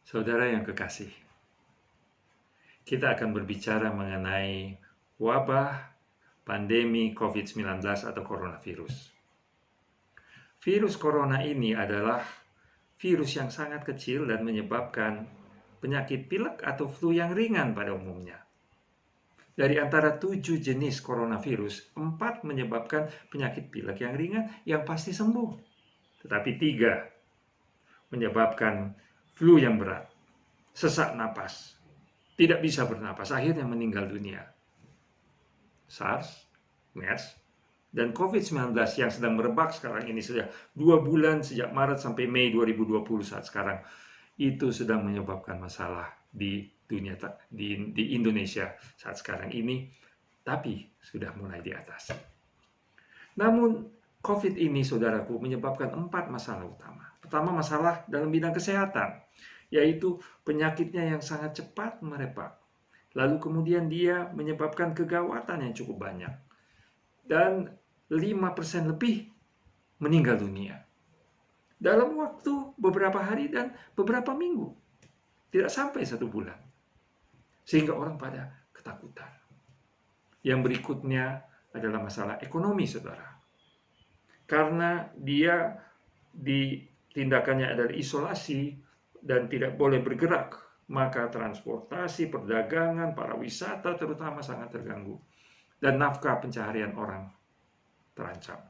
Saudara yang kekasih, kita akan berbicara mengenai wabah pandemi COVID-19 atau coronavirus. Virus corona ini adalah virus yang sangat kecil dan menyebabkan penyakit pilek atau flu yang ringan pada umumnya. Dari antara 7 jenis coronavirus, 4 menyebabkan penyakit pilek yang ringan yang pasti sembuh. Tetapi 3 menyebabkan flu yang berat, sesak napas, tidak bisa bernapas, akhirnya meninggal dunia. SARS, MERS, dan COVID-19 yang sedang merebak sekarang ini sudah 2 bulan sejak Maret sampai Mei 2020 saat sekarang, itu sedang menyebabkan masalah di dunia, di Indonesia saat sekarang ini, tapi sudah mulai di atas. Namun COVID ini, saudaraku, menyebabkan 4 masalah utama. Pertama, masalah dalam bidang kesehatan, yaitu penyakitnya yang sangat cepat merebak. Lalu kemudian dia menyebabkan kegawatan yang cukup banyak. Dan 5% lebih meninggal dunia. Dalam waktu beberapa hari dan beberapa minggu. Tidak sampai 1 bulan. Sehingga orang pada ketakutan. Yang berikutnya adalah masalah ekonomi, saudara. Karena dia tindakannya adalah isolasi dan tidak boleh bergerak, maka transportasi, perdagangan, para wisata terutama sangat terganggu. Dan nafkah pencaharian orang terancam.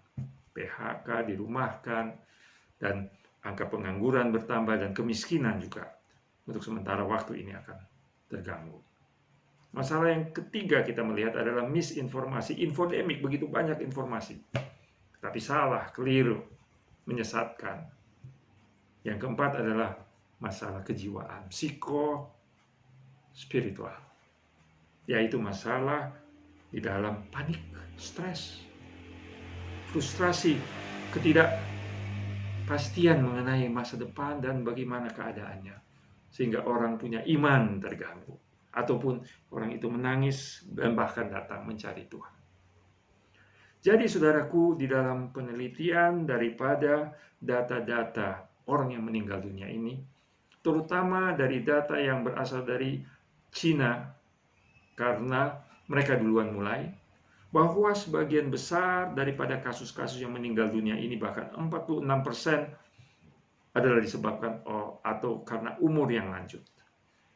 PHK, dirumahkan, dan angka pengangguran bertambah dan kemiskinan juga untuk sementara waktu ini akan terganggu. Masalah yang ketiga kita melihat adalah misinformasi, infodemik, begitu banyak informasi. Tapi salah, keliru, menyesatkan. Yang keempat adalah masalah kejiwaan, psikospiritual, yaitu masalah di dalam panik, stres, frustrasi, ketidakpastian mengenai masa depan dan bagaimana keadaannya, sehingga orang punya iman terganggu, ataupun orang itu menangis dan bahkan datang mencari Tuhan. Jadi saudaraku, di dalam penelitian daripada data-data orang yang meninggal dunia ini, terutama dari data yang berasal dari Cina, karena mereka duluan mulai, bahwa sebagian besar daripada kasus-kasus yang meninggal dunia ini, bahkan 46% adalah disebabkan atau karena umur yang lanjut.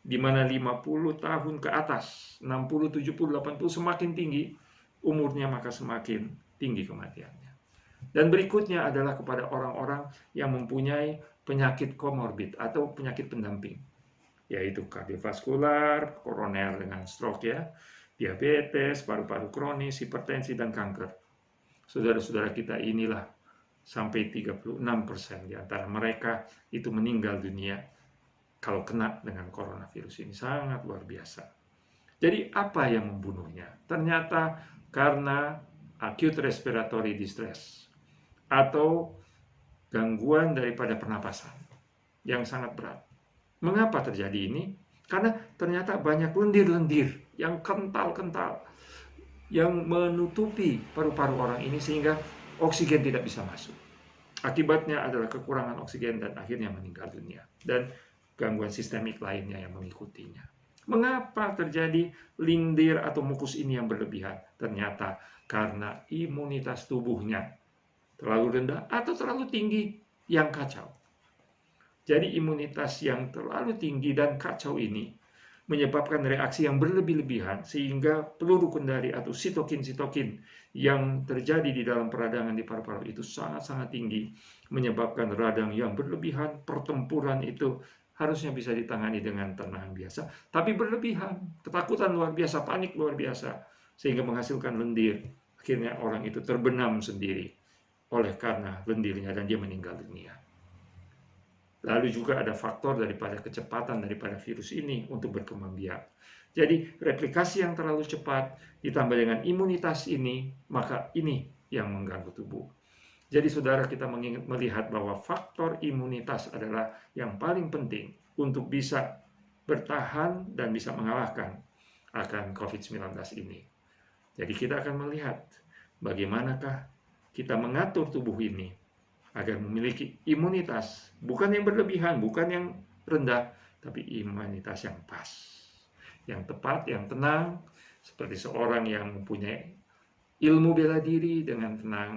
Di mana 50 tahun ke atas, 60, 70, 80 semakin tinggi umurnya, maka semakin tinggi kematiannya. Dan berikutnya adalah kepada orang-orang yang mempunyai penyakit komorbid atau penyakit pendamping, yaitu kardiovaskular, koroner dengan stroke ya, diabetes, paru-paru kronis, hipertensi, dan kanker. Saudara-saudara kita inilah sampai 36% di antara mereka itu meninggal dunia kalau kena dengan coronavirus ini. Sangat luar biasa. Jadi apa yang membunuhnya? Ternyata karena acute respiratory distress atau gangguan daripada pernapasan yang sangat berat. Mengapa terjadi ini? Karena ternyata banyak lendir-lendir yang kental-kental yang menutupi paru-paru orang ini sehingga oksigen tidak bisa masuk. Akibatnya adalah kekurangan oksigen dan akhirnya meninggal dunia. Dan gangguan sistemik lainnya yang mengikutinya. Mengapa terjadi lindir atau mukus ini yang berlebihan? Ternyata karena imunitas tubuhnya terlalu rendah atau terlalu tinggi yang kacau. Jadi imunitas yang terlalu tinggi dan kacau ini menyebabkan reaksi yang berlebih-lebihan sehingga peluru kendali atau sitokin-sitokin yang terjadi di dalam peradangan di paru-paru itu sangat-sangat tinggi, menyebabkan radang yang berlebihan. Pertempuran itu harusnya bisa ditangani dengan tenang biasa, tapi berlebihan, ketakutan luar biasa, panik luar biasa, sehingga menghasilkan lendir. Akhirnya orang itu terbenam sendiri oleh karena lendirnya dan dia meninggal dunia. Lalu juga ada faktor daripada kecepatan daripada virus ini untuk berkembang biak. Jadi replikasi yang terlalu cepat ditambah dengan imunitas ini, maka ini yang mengganggu tubuh. Jadi saudara, kita melihat bahwa faktor imunitas adalah yang paling penting untuk bisa bertahan dan bisa mengalahkan akan COVID-19 ini. Jadi kita akan melihat bagaimanakah kita mengatur tubuh ini agar memiliki imunitas, bukan yang berlebihan, bukan yang rendah, tapi imanitas yang pas, yang tepat, yang tenang, seperti seorang yang mempunyai ilmu bela diri. Dengan tenang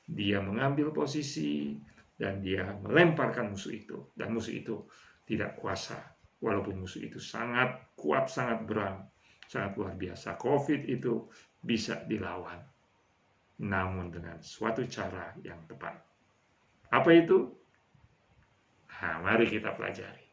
dia mengambil posisi dan dia melemparkan musuh itu, dan musuh itu tidak kuasa, walaupun musuh itu sangat kuat, sangat berang, sangat luar biasa. COVID itu bisa dilawan, namun dengan suatu cara yang tepat. Apa itu? Nah, mari kita pelajari.